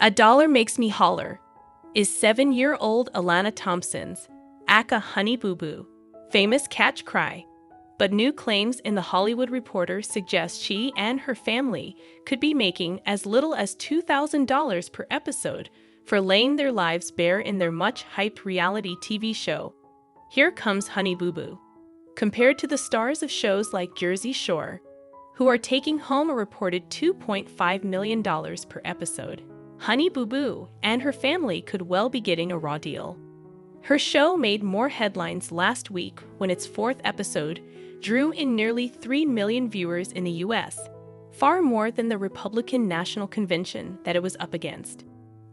A dollar makes me holler is 7-year-old Alana Thompson's "Aka Honey Boo Boo" famous catch cry. But new claims in The Hollywood Reporter suggest she and her family could be making as little as $2,000 per episode for laying their lives bare in their much-hyped reality TV show. Here comes Honey Boo Boo. Compared to the stars of shows like Jersey Shore, who are taking home a reported $2.5 million per episode, Honey Boo Boo and her family could well be getting a raw deal. Her show made more headlines last week when its fourth episode drew in nearly 3 million viewers in the U.S., far more than the Republican National Convention that it was up against.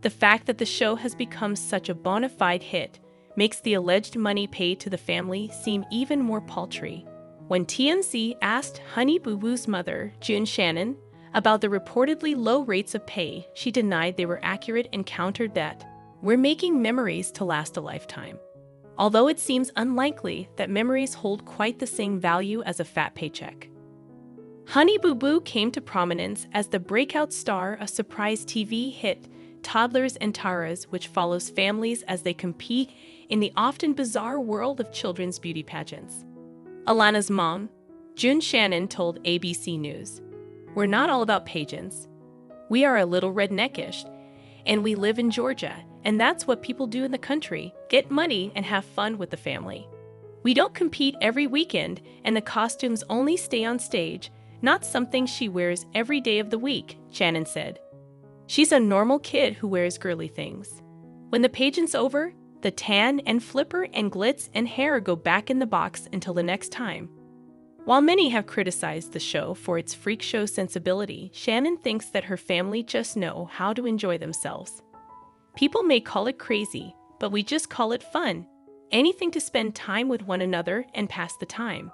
The fact that the show has become such a bona fide hit makes the alleged money paid to the family seem even more paltry. When TMZ asked Honey Boo Boo's mother, Shannon, about the reportedly low rates of pay, she denied they were accurate and countered that, "We're making memories to last a lifetime." Although it seems unlikely that memories hold quite the same value as a fat paycheck. Honey Boo Boo came to prominence as the breakout star of surprise TV hit Toddlers Tiaras, which follows families as they compete in the often bizarre world of children's beauty pageants. Alana's mom, Shannon, told ABC News, "We're not all about pageants. We are a little redneckish, and we live in Georgia, and that's what people do in the country, get money and have fun with the family. We don't compete every weekend, and the costumes only stay on stage, not something she wears every day of the week," Shannon said. "She's a normal kid who wears girly things. When the pageant's over, the tan and flipper and glitz and hair go back in the box until the next time." While many have criticized the show for its freak show sensibility, Shannon thinks that her family just know how to enjoy themselves. "People may call it crazy, but we just call it fun. Anything to spend time with one another and pass the time."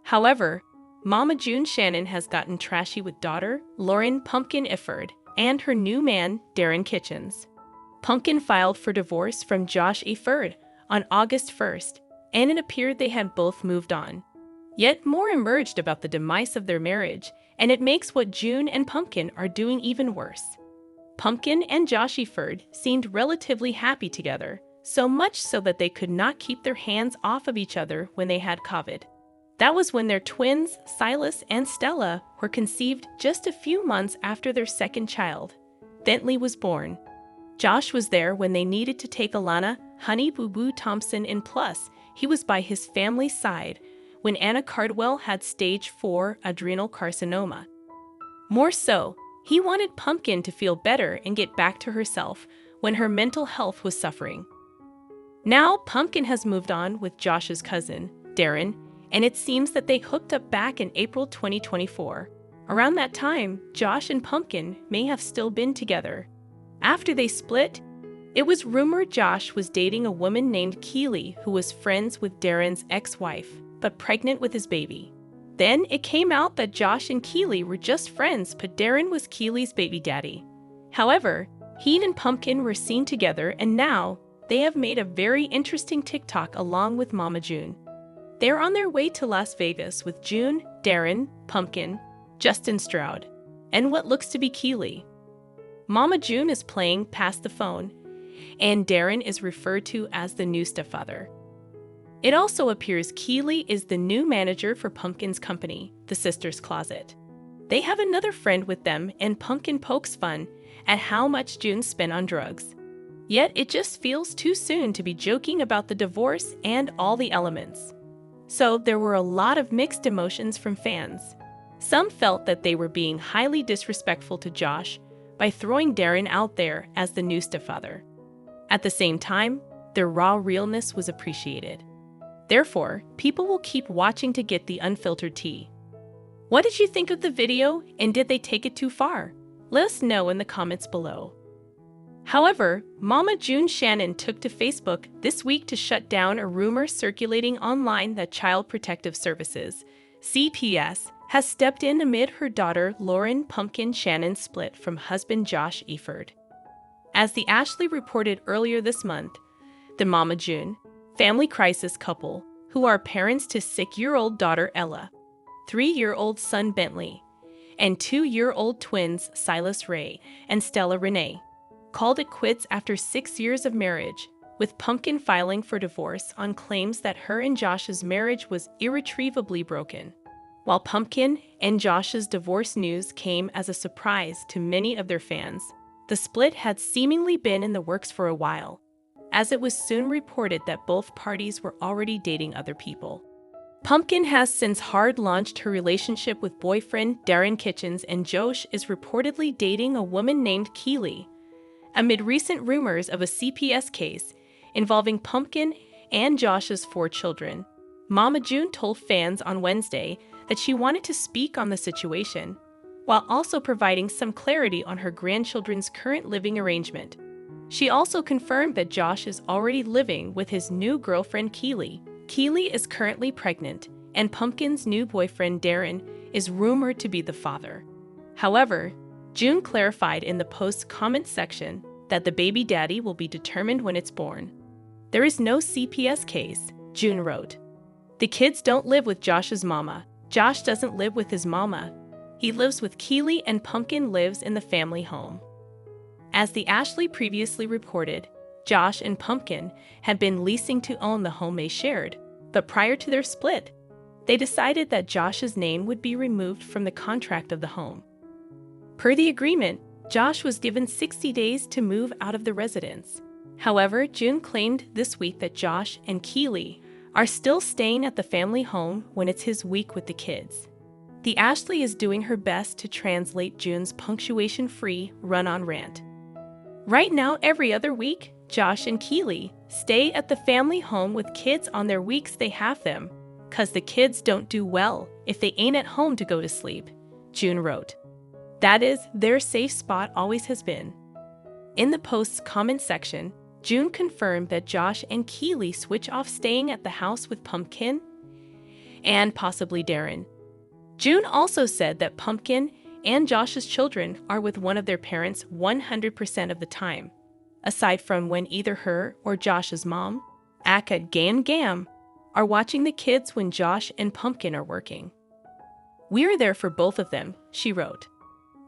However, Mama Shannon has gotten trashy with daughter, Lauryn "Pumpkin" Efird, and her new man, Darren Kitchens. Pumpkin filed for divorce from Josh Efird on August 1st, and it appeared they had both moved on. Yet more emerged about the demise of their marriage, and it makes what June and Pumpkin are doing even worse. Pumpkin and Josh Efird seemed relatively happy together, so much so that they could not keep their hands off of each other when they had COVID. That was when their twins, Silas and Stella, were conceived just a few months after their second child, Bentley, was born. Josh was there when they needed to take Alana, Honey Boo Boo Thompson in, plus he was by his family's side when Anna Cardwell had stage 4 adrenal carcinoma. More so, he wanted Pumpkin to feel better and get back to herself when her mental health was suffering. Now, Pumpkin has moved on with Josh's cousin, Darren, and it seems that they hooked up back in April 2024. Around that time, Josh and Pumpkin may have still been together. After they split, it was rumored Josh was dating a woman named Keely who was friends with Darren's ex-wife, but pregnant with his baby. Then it came out that Josh and Keely were just friends, but Darren was Keely's baby daddy. However, he and Pumpkin were seen together, and now they have made a very interesting TikTok along with Mama June. They're on their way to Las Vegas with June, Darren, Pumpkin, Justin Stroud, and what looks to be Keely. Mama June is playing Pass the Phone, and Darren is referred to as the new stepfather. It also appears Keely is the new manager for Pumpkin's company, the Sisters Closet. They have another friend with them, and Pumpkin pokes fun at how much June spent on drugs. Yet it just feels too soon to be joking about the divorce and all the elements. So there were a lot of mixed emotions from fans. Some felt that they were being highly disrespectful to Josh by throwing Darren out there as the new stepfather. At the same time, their raw realness was appreciated. Therefore, people will keep watching to get the unfiltered tea. What did you think of the video, and did they take it too far? Let us know in the comments below. However, Mama Shannon took to Facebook this week to shut down a rumor circulating online that Child Protective Services, CPS, has stepped in amid her daughter Lauryn "Pumpkin" Shannon's split from husband Josh Efird. As the Ashley reported earlier this month, the Mama June family crisis couple, who are parents to 6-year-old daughter Ella, 3-year-old son Bentley, and 2-year-old twins Silas Ray and Stella Renee, called it quits after 6 years of marriage, with Pumpkin filing for divorce on claims that her and Josh's marriage was irretrievably broken. While Pumpkin and Josh's divorce news came as a surprise to many of their fans, the split had seemingly been in the works for a while, as it was soon reported that both parties were already dating other people. Pumpkin has since hard-launched her relationship with boyfriend Darren Kitchens, and Josh is reportedly dating a woman named Keely, amid recent rumors of a CPS case involving Pumpkin and Josh's 4 children. Mama June told fans on Wednesday that she wanted to speak on the situation, while also providing some clarity on her grandchildren's current living arrangement. She also confirmed that Josh is already living with his new girlfriend Keely. Keely is currently pregnant, and Pumpkin's new boyfriend Darren is rumored to be the father. However, June clarified in the post's comment section that the baby daddy will be determined when it's born. There is no CPS case, June wrote. The kids don't live with Josh's mama. Josh doesn't live with his mama. He lives with Keely, and Pumpkin lives in the family home. As the Ashley previously reported, Josh and Pumpkin had been leasing to own the home they shared, but prior to their split, they decided that Josh's name would be removed from the contract of the home. Per the agreement, Josh was given 60 days to move out of the residence. However, June claimed this week that Josh and Keely are still staying at the family home when it's his week with the kids. The Ashley is doing her best to translate June's punctuation-free run-on rant. Right now, every other week, Josh and Keely stay at the family home with kids on their weeks they have them, 'cause the kids don't do well if they ain't at home to go to sleep, June wrote. That is, their safe spot always has been. In the post's comment section, June confirmed that Josh and Keely switch off staying at the house with Pumpkin and possibly Darren. June also said that Pumpkin and Josh's children are with one of their parents 100% of the time, aside from when either her or Josh's mom, Aka Gam, are watching the kids when Josh and Pumpkin are working. We're there for both of them, she wrote.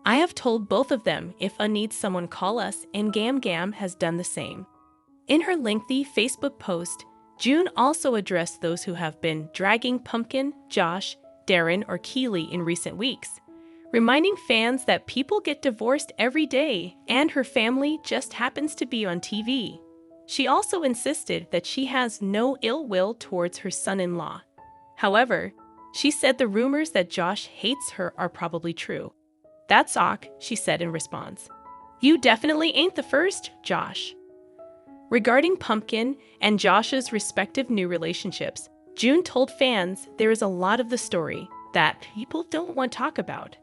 I have told both of them if I need someone call us, and Gam has done the same. In her lengthy Facebook post, June also addressed those who have been dragging Pumpkin, Josh, Darren, or Keely in recent weeks, reminding fans that people get divorced every day and her family just happens to be on TV. She also insisted that she has no ill will towards her son-in-law. However, she said the rumors that Josh hates her are probably true. That's awk, she said in response. You definitely ain't the first, Josh. Regarding Pumpkin and Josh's respective new relationships, June told fans there is a lot of the story that people don't want to talk about,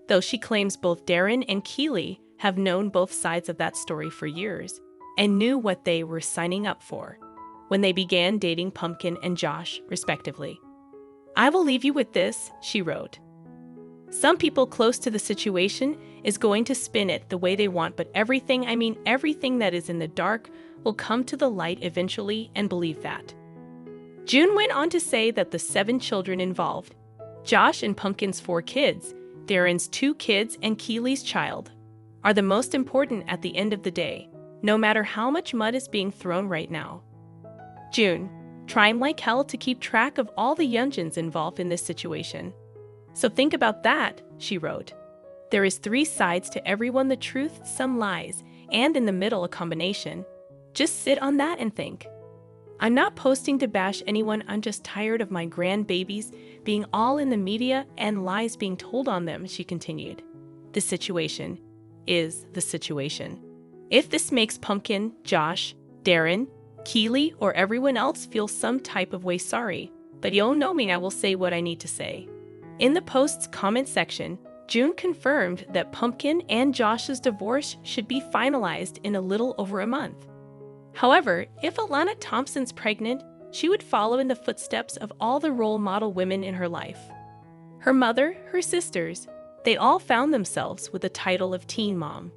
though she claims both Darren and Keely have known both sides of that story for years and knew what they were signing up for when they began dating Pumpkin and Josh, respectively. I will leave you with this, she wrote. Some people close to the situation is going to spin it the way they want, but everything that is in the dark will come to the light eventually, and believe that. June went on to say that the 7 children involved, Josh and Pumpkin's 4 kids, Darren's 2 kids, and Keely's child, are the most important at the end of the day, no matter how much mud is being thrown right now. June, trying like hell to keep track of all the youngins involved in this situation. So think about that, she wrote. There is 3 sides to everyone, the truth, some lies, and in the middle a combination. Just sit on that and think. I'm not posting to bash anyone, I'm just tired of my grandbabies being all in the media and lies being told on them, she continued. The situation is the situation. If this makes Pumpkin, Josh, Darren, Keely, or everyone else feel some type of way, sorry, but you'll know me, I will say what I need to say. In the post's comment section, June confirmed that Pumpkin and Josh's divorce should be finalized in a little over a month. However, if Alana Thompson's pregnant, she would follow in the footsteps of all the role model women in her life. Her mother, her sisters, they all found themselves with the title of teen mom.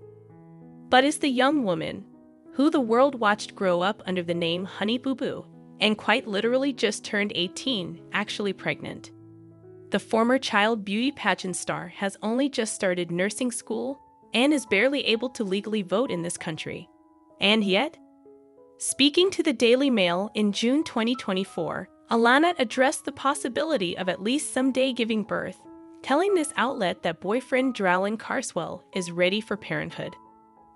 But is the young woman, who the world watched grow up under the name Honey Boo Boo, and quite literally just turned 18, actually pregnant? The former child beauty pageant star has only just started nursing school and is barely able to legally vote in this country. And yet, speaking to the Daily Mail in June 2024, Alana addressed the possibility of at least someday giving birth, telling this outlet that boyfriend Drowlin Carswell is ready for parenthood.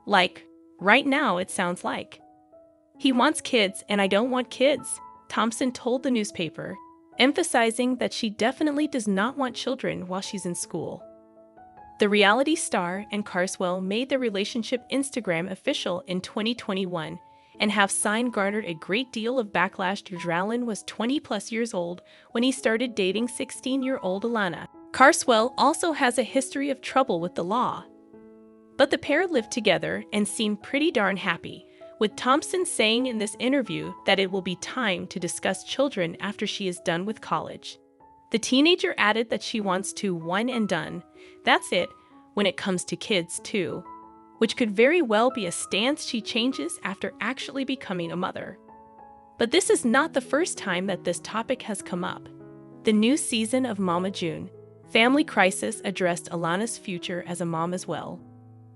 Like, right now it sounds like. He wants kids and I don't want kids, Thompson told the newspaper, emphasizing that she definitely does not want children while she's in school. The reality star and Carswell made their relationship Instagram official in 2021 and have garnered a great deal of backlash. Drowlin was 20+ years old when he started dating 16-year-old Alana. Carswell also has a history of trouble with the law. But the pair lived together and seemed pretty darn happy, with Thompson saying in this interview that it will be time to discuss children after she is done with college. The teenager added that she wants to one and done, that's it, when it comes to kids too, which could very well be a stance she changes after actually becoming a mother. But this is not the first time that this topic has come up. The new season of Mama June, Family Crisis addressed Alana's future as a mom as well.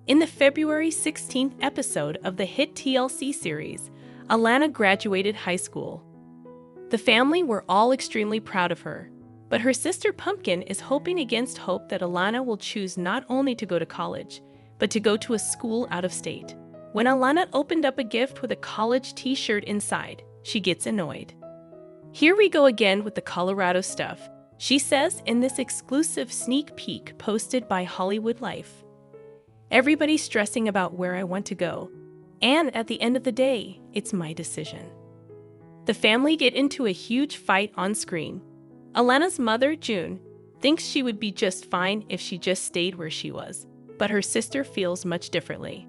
In the February 16th episode of the hit TLC series, Alana graduated high school. The family were all extremely proud of her, but her sister Pumpkin is hoping against hope that Alana will choose not only to go to college, but to go to a school out of state. When Alana opened up a gift with a college t-shirt inside, she gets annoyed. Here we go again with the Colorado stuff, she says in this exclusive sneak peek posted by Hollywood Life. Everybody's stressing about where I want to go, and at the end of the day, it's my decision. The family get into a huge fight on screen. Alana's mother, June, thinks she would be just fine if she just stayed where she was, but her sister feels much differently.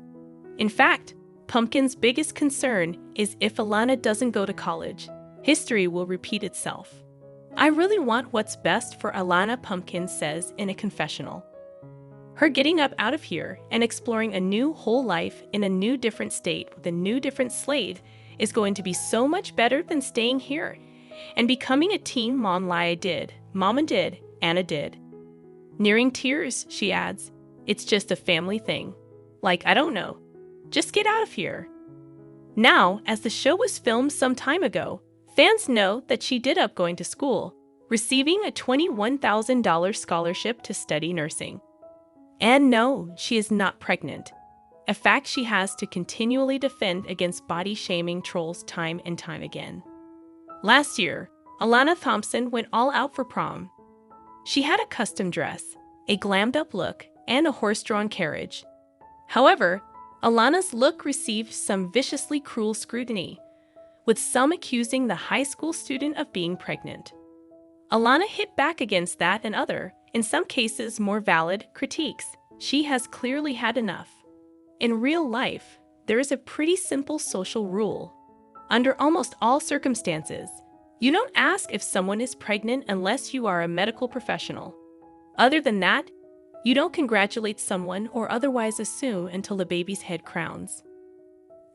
In fact, Pumpkin's biggest concern is if Alana doesn't go to college, history will repeat itself. I really want what's best for Alana, Pumpkin says in a confessional. Her getting up out of here and exploring a new whole life in a new different state with a new different slate is going to be so much better than staying here and becoming a teen mom. I did, Mama did, Anna did. Nearing tears, she adds, it's just a family thing. Like, I don't know. Just get out of here. Now, as the show was filmed some time ago, fans know that she did up going to school, receiving a $21,000 scholarship to study nursing. And no, she is not pregnant, a fact she has to continually defend against body-shaming trolls time and time again. Last year, Alana Thompson went all out for prom. She had a custom dress, a glammed-up look, and a horse-drawn carriage. However, Alana's look received some viciously cruel scrutiny, with some accusing the high school student of being pregnant. Alana hit back against that and other, in some cases more valid, critiques. She has clearly had enough. In real life, there is a pretty simple social rule. Under almost all circumstances, you don't ask if someone is pregnant unless you are a medical professional. Other than that, you don't congratulate someone or otherwise assume until the baby's head crowns.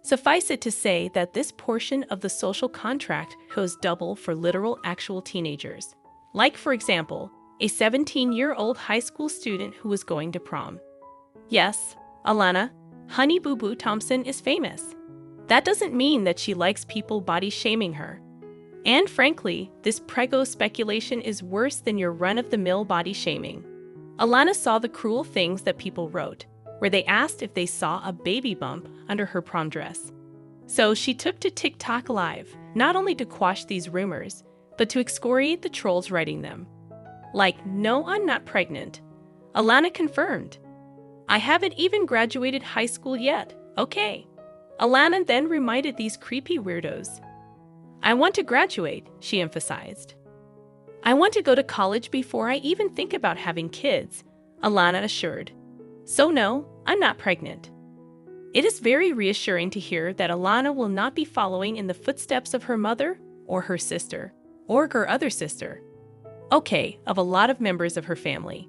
Suffice it to say that this portion of the social contract goes double for literal actual teenagers. Like, for example, a 17-year-old high school student who was going to prom. Yes, Alana, Honey Boo Boo Thompson is famous. That doesn't mean that she likes people body-shaming her. And frankly, this prego speculation is worse than your run-of-the-mill body-shaming. Alana saw the cruel things that people wrote, where they asked if they saw a baby bump under her prom dress. So she took to TikTok Live, not only to quash these rumors, but to excoriate the trolls writing them. Like, no, I'm not pregnant. Alana confirmed. I haven't even graduated high school yet. Okay. Alana then reminded these creepy weirdos. I want to graduate, she emphasized. I want to go to college before I even think about having kids, Alana assured. So no, I'm not pregnant. It is very reassuring to hear that Alana will not be following in the footsteps of her mother or her sister, or her other sister. Okay, of a lot of members of her family.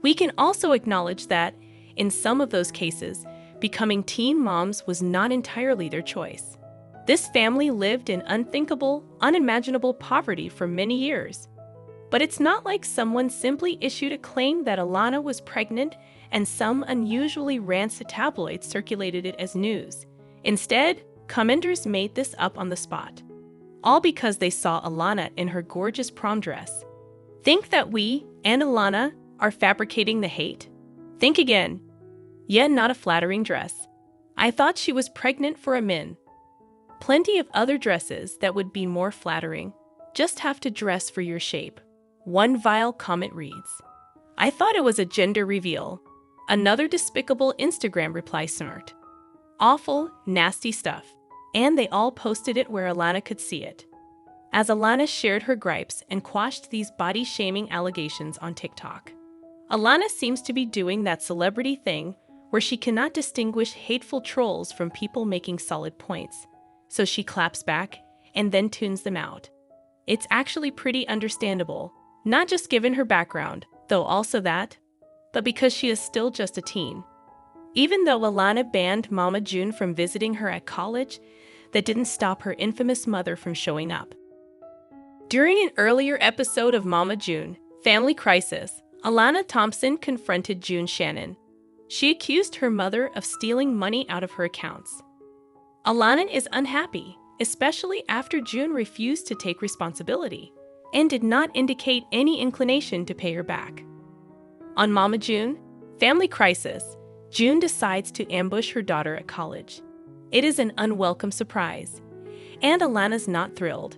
We can also acknowledge that, in some of those cases, becoming teen moms was not entirely their choice. This family lived in unthinkable, unimaginable poverty for many years. But it's not like someone simply issued a claim that Alana was pregnant and some unusually rancid tabloids circulated it as news. Instead, commenters made this up on the spot. All because they saw Alana in her gorgeous prom dress. Think that we and Alana are fabricating the hate? Think again. Yet not a flattering dress. I thought she was pregnant for a min. Plenty of other dresses that would be more flattering. Just have to dress for your shape. One vile comment reads, I thought it was a gender reveal. Another despicable Instagram reply snarked. Awful, nasty stuff. And they all posted it where Alana could see it. As Alana shared her gripes and quashed these body-shaming allegations on TikTok. Alana seems to be doing that celebrity thing where she cannot distinguish hateful trolls from people making solid points. So she claps back and then tunes them out. It's actually pretty understandable, not just given her background, though also that, but because she is still just a teen. Even though Alana banned Mama June from visiting her at college, that didn't stop her infamous mother from showing up. During an earlier episode of Mama June, Family Crisis, Alana Thompson confronted Shannon. She accused her mother of stealing money out of her accounts. Alana is unhappy, especially after June refused to take responsibility and did not indicate any inclination to pay her back. On Mama June, Family Crisis, June decides to ambush her daughter at college. It is an unwelcome surprise, and Alana's not thrilled.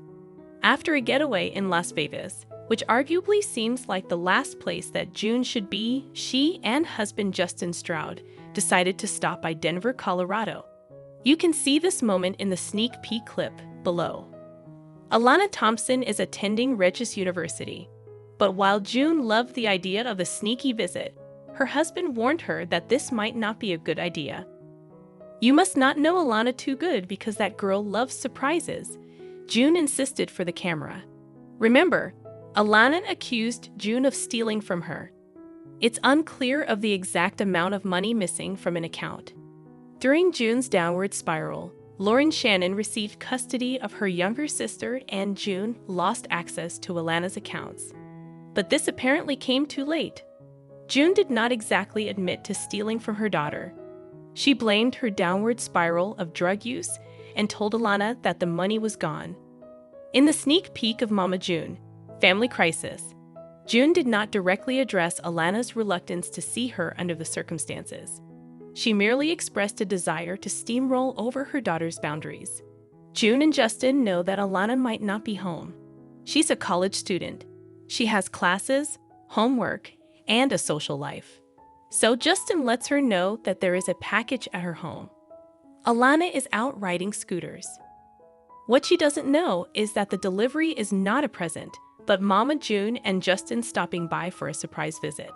After a getaway in Las Vegas, which arguably seems like the last place that June should be, she and husband Justin Stroud decided to stop by Denver, Colorado. You can see this moment in the sneak peek clip below. Alana Thompson is attending Regis University, but while June loved the idea of a sneaky visit, her husband warned her that this might not be a good idea. You must not know Alana too good because that girl loves surprises, June insisted for the camera. Remember, Alana accused June of stealing from her. It's unclear of the exact amount of money missing from an account. During June's downward spiral, Shannon received custody of her younger sister and June lost access to Alana's accounts. But this apparently came too late. June did not exactly admit to stealing from her daughter. She blamed her downward spiral of drug use and told Alana that the money was gone. In the sneak peek of Mama June, Family Crisis, June did not directly address Alana's reluctance to see her under the circumstances. She merely expressed a desire to steamroll over her daughter's boundaries. June and Justin know that Alana might not be home. She's a college student. She has classes, homework, and a social life. So Justin lets her know that there is a package at her home. Alana is out riding scooters. What she doesn't know is that the delivery is not a present, but Mama June and Justin stopping by for a surprise visit.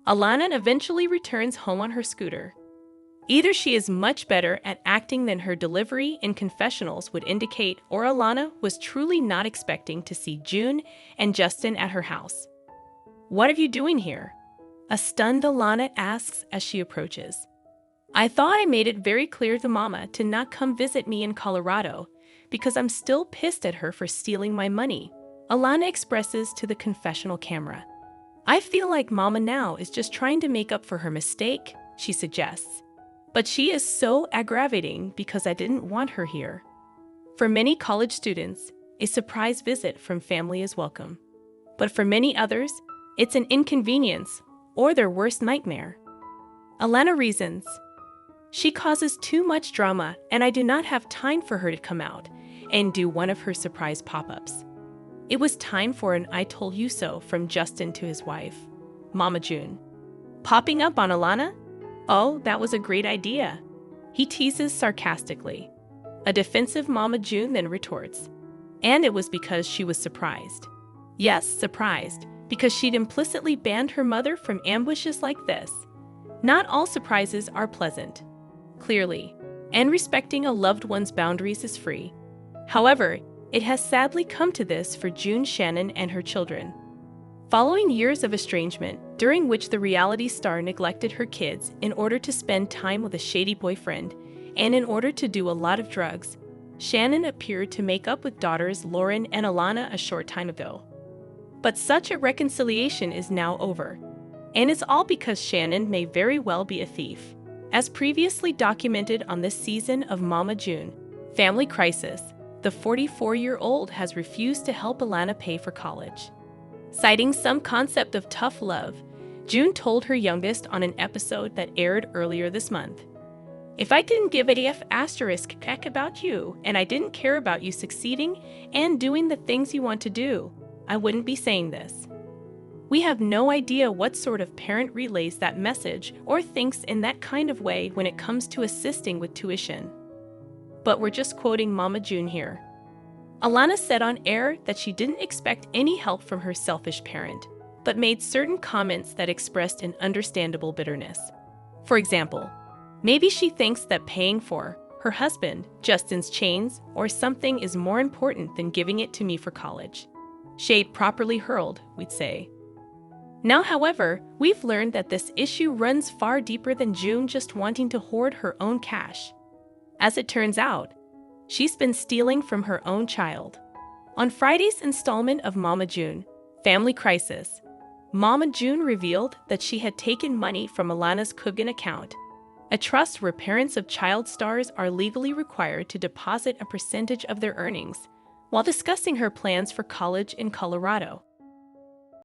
Alana eventually returns home on her scooter. Either she is much better at acting than her delivery in confessionals would indicate, or Alana was truly not expecting to see June and Justin at her house. What are you doing here? A stunned Alana asks as she approaches. I thought I made it very clear to Mama to not come visit me in Colorado because I'm still pissed at her for stealing my money, Alana expresses to the confessional camera. I feel like Mama now is just trying to make up for her mistake, she suggests. But she is so aggravating because I didn't want her here. For many college students, a surprise visit from family is welcome. But for many others, it's an inconvenience or their worst nightmare. Alana reasons, she causes too much drama and I do not have time for her to come out and do one of her surprise pop-ups. It was time for an I told you so from Justin to his wife, Mama June. Popping up on Alana? Oh, that was a great idea. He teases sarcastically. A defensive Mama June then retorts. And it was because she was surprised. Yes, surprised, because she'd implicitly banned her mother from ambushes like this. Not all surprises are pleasant, clearly, and respecting a loved one's boundaries is free. However, it has sadly come to this for Shannon and her children. Following years of estrangement, during which the reality star neglected her kids in order to spend time with a shady boyfriend, and in order to do a lot of drugs, Shannon appeared to make up with daughters Lauryn and Alana a short time ago. But such a reconciliation is now over. And it's all because Shannon may very well be a thief. As previously documented on this season of Mama June, Family Crisis, the 44-year-old has refused to help Alana pay for college. Citing some concept of tough love, June told her youngest on an episode that aired earlier this month, "If I didn't give a asterisk about you, and I didn't care about you succeeding and doing the things you want to do, I wouldn't be saying this." We have no idea what sort of parent relays that message or thinks in that kind of way when it comes to assisting with tuition. But we're just quoting Mama June here. Alana said on air that she didn't expect any help from her selfish parent, but made certain comments that expressed an understandable bitterness. For example, maybe she thinks that paying for her husband, Justin's chains, or something is more important than giving it to me for college. Shade properly hurled, we'd say. Now, however, we've learned that this issue runs far deeper than June just wanting to hoard her own cash. As it turns out, she's been stealing from her own child. On Friday's installment of Mama June, Family Crisis, Mama June revealed that she had taken money from Alana's Coogan account, a trust where parents of child stars are legally required to deposit a percentage of their earnings, while discussing her plans for college in Colorado.